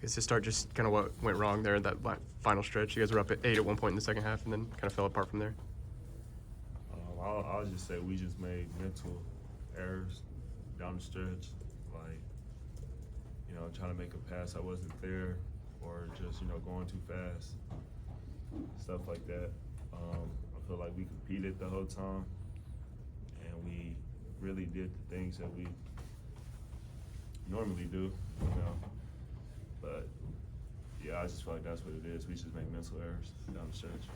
Is to start just kind of what went wrong there in that final stretch? You guys were up at 8 at one point in the second half and then kind of fell apart from there. I'll just say we just made mental errors down the stretch, like, trying to make a pass I wasn't there, or just, going too fast, stuff like that. I feel like we competed the whole time, and we really did the things that we normally do, But, yeah, I just feel like that's what it is. We just make mental errors down the stretch.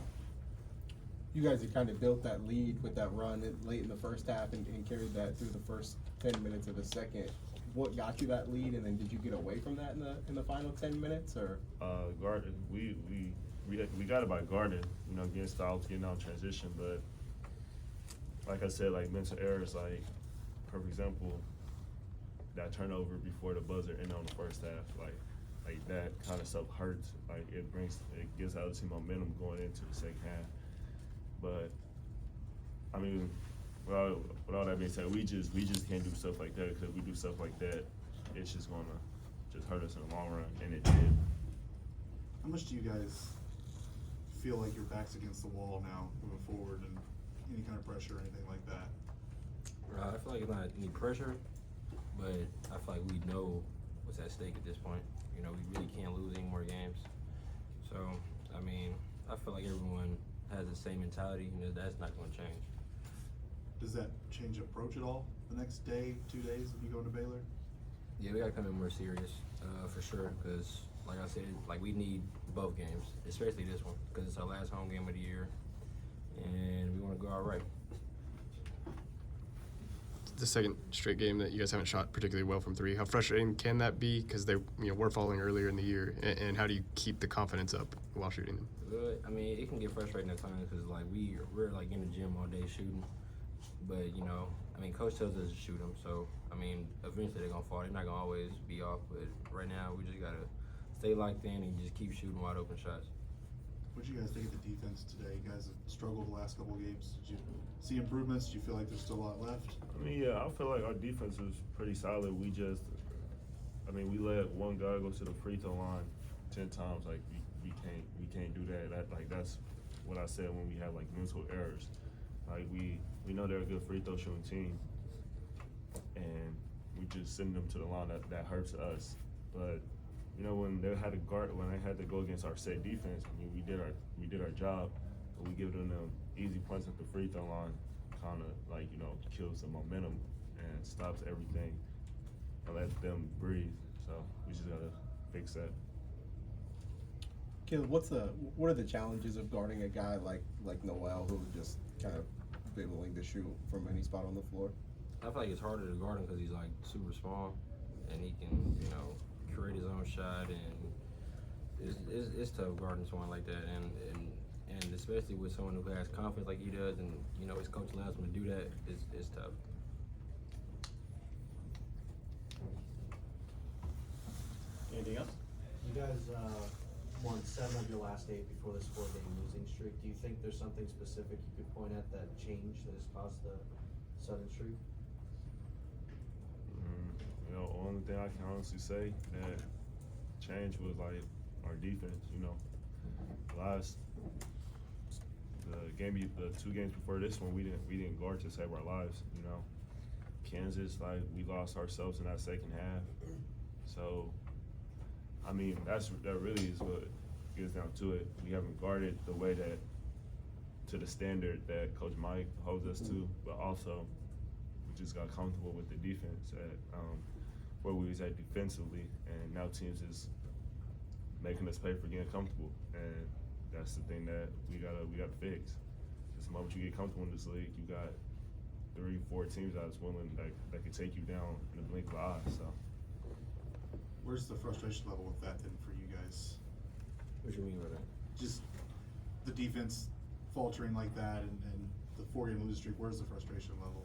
You guys had kind of built that lead with that run late in the first half and carried that through the first 10 minutes of the second. What got you that lead, and then did you get away from that in the final 10 minutes, or? Guarded. We got it by guarding, getting styles, getting out transition. But like I said, like mental errors, like for example, that turnover before the buzzer ended on the first half, like that kind of stuff hurts. Like it gives the other team momentum going into the second half. But I mean, with all that being said, we just can't do stuff like that, because if we do stuff like that, it's just gonna hurt us in the long run, and it did. How much do you guys feel like your back's against the wall now, moving forward, and any kind of pressure or anything like that? I feel like it's not any pressure, but I feel like we know what's at stake at this point. We really can't lose any more games. So, I mean, I feel like everyone has the same mentality, and that's not going to change. Does that change approach at all the next day, 2 days, if you go into Baylor? Yeah, we got to come in more serious, for sure, because, like I said, like we need both games, especially this one, because it's our last home game of the year, and we want to go out right. The second straight game that you guys haven't shot particularly well from three. How frustrating can that be? Because they were falling earlier in the year, and how do you keep the confidence up while shooting them? I mean, it can get frustrating at times because like we're like in the gym all day shooting, but I mean, coach tells us to shoot them, so I mean, eventually they're gonna fall. They're not gonna always be off, but right now we just gotta stay locked in and just keep shooting wide open shots. What did you guys think of the defense today? You guys have struggled the last couple of games. Did you see improvements? Do you feel like there's still a lot left? I mean, yeah, I feel like our defense is pretty solid. We let one guy go to the free throw line 10 times. Like we can't do that. That's what I said when we have like mental errors. Like we know they're a good free throw shooting team, and we just send them to the line. That hurts us. But when they had to go against our set defense, I mean, we did our job, but we give them easy points at the free throw line, kind of like kills the momentum and stops everything and let them breathe. So we just gotta fix that. Kalib, what are the challenges of guarding a guy like Noel, who just kind of be willing to shoot from any spot on the floor? I feel like it's harder to guard him because he's like super small, and he can create his own shot, and it's tough guarding someone like that, and especially with someone who has confidence like he does, and his coach allows him to do that. It's tough. Anything else? You guys won 7 of your last 8 before this 4-game losing streak. Do you think there's something specific you could point at that changed that has caused the sudden streak? The only thing I can honestly say that changed was like our defense. The 2 games before this one, we didn't guard to save our lives. Kansas, like we lost ourselves in that second half. So, I mean, that really is what gets down to it. We haven't guarded the way that to the standard that Coach Mike holds us to, but also we just got comfortable with the defense at where we was at defensively, and now teams is making us pay for getting comfortable, and that's the thing that we gotta fix. Because the moment you get comfortable in this league, you got 3-4 teams that's willing that can take you down in a blink of an eye. So, Where's the frustration level with that then for you guys? What do you mean by that? Just the defense faltering like that, and the 4-game losing streak. Where's the frustration level?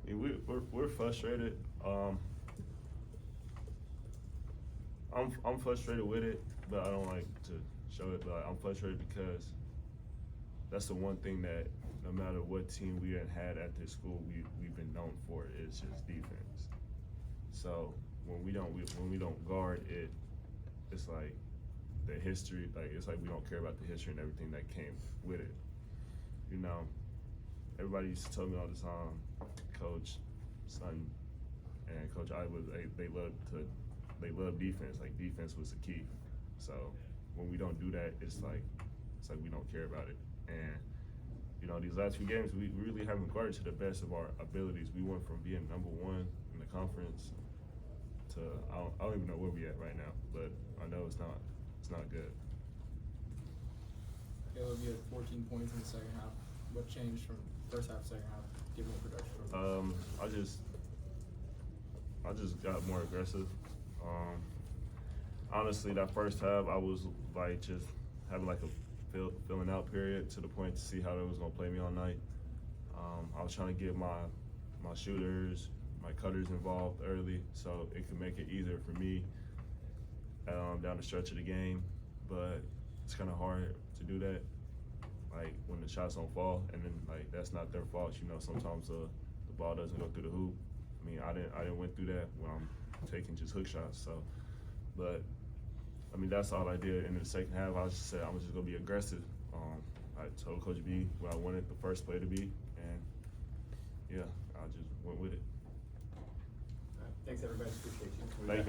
I mean, we're frustrated. I'm frustrated with it, but I don't like to show it. But I'm frustrated because that's the one thing that no matter what team we had at this school, we've been known for is just defense. So when we don't guard it, it's like the history, like it's like we don't care about the history and everything that came with it. You know, everybody used to tell me all the time, Coach, son, and Coach I was they love defense. Like defense was the key. So when we don't do that, it's like we don't care about it. And you know, these last few games, we really haven't guarded to the best of our abilities. We went from being number 1 in the conference to I don't even know where we at right now, but I know it's not good. Kalib, you had 14 points in the second half. What changed from first half, second half, given the production? I just got more aggressive. Honestly, that first half, I was like just having like a filling out period to the point to see how they was gonna play me all night. I was trying to get my shooters, my cutters involved early, so it could make it easier for me down the stretch of the game. But it's kind of hard to do that, like when the shots don't fall, and then like that's not their fault. You know, sometimes the ball doesn't go through the hoop. I mean, I didn't went through that when I'm taking just hook shots. So, but I mean, that's all I did in the second half. I just said I'm just gonna be aggressive. I told Coach B what I wanted the first play to be, and yeah, I just went with it. Thanks, everybody. Appreciate you. Thank you.